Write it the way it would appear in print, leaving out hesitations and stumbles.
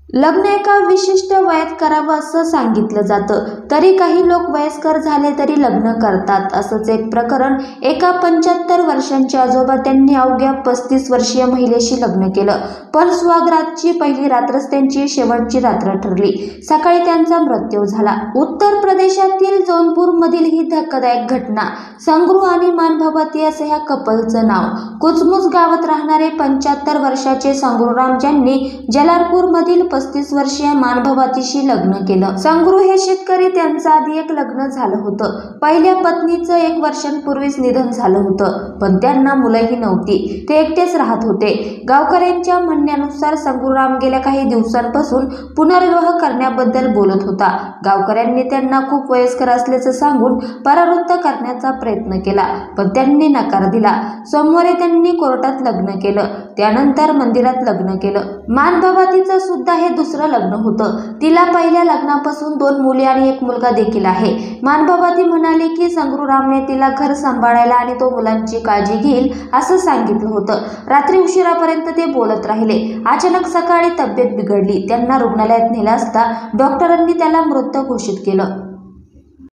लग्न एका विशिष्ट वयात करावं असं सांगितलं जातं, तरी काही लोक वयस्कर झाले तरी लग्न करतात. असंच एक प्रकरण. एका 75 वर्षांचे आजोबा, त्यांनी अवघ्या 35 वर्षीय महिलेशी लग्न केलं, पण सुहागरातची पहिली रात्रच त्यांची शेवटची रात्र ठरली. सकाळी त्यांचा मृत्यू झाला. उत्तर प्रदेशातील जौनपूरमधील ही धक्कादायक घटना. संग्रू आणि मानभवती असं ह्या कपलचं नाव. कुचमुच गावात राहणारे 75 वर्षाचे संग्रूराम, ज्यांनी जलालपूरमधील 35 वर्षीय मानभवतीशी लग्न केलं. संग्रू हे शेतकरी. त्यांचं आधी एक लग्न झालं होतं. पहिल्या पत्नीचं 1 वर्षांपूर्वीच निधन झालं होतं, पण त्यांना मुलंही नव्हती. ते एकटेच राहत होते. गावकऱ्यांच्या म्हणण्यानुसार संग्रूराम गेल्या काही दिवसांपासून पुनर्विवाह करण्याबद्दल बोलत होता. गावकऱ्यांनी त्यांना खूप वयस्कर असल्याचं सांगून परावृत्त करण्याचा प्रयत्न केला, पण त्यांनी नकार दिला. सोमवारी त्यांनी कोर्टात लग्न केलं, त्यानंतर मंदिरात लग्न केलं. मानभवतीचं सुद्धा हे दुसरं लग्न होतं. तिला पहिल्या लग्नापासून 2 मुली आणि 1 मुलगा देखील आहे. मानभवती म्हणाली की संग्रूरामने तिला घर सांभाळायला आणि तो मुलांची काळजी घेईल असं सांगितलं होतं. रात्री उशिरापर्यंत ते बोलत राहिले. अचानक सकाळी तब्येत बिघडली. त्यांना रुग्णालयात नेलं असता डॉक्टरांनी त्याला मृत घोषित केलं.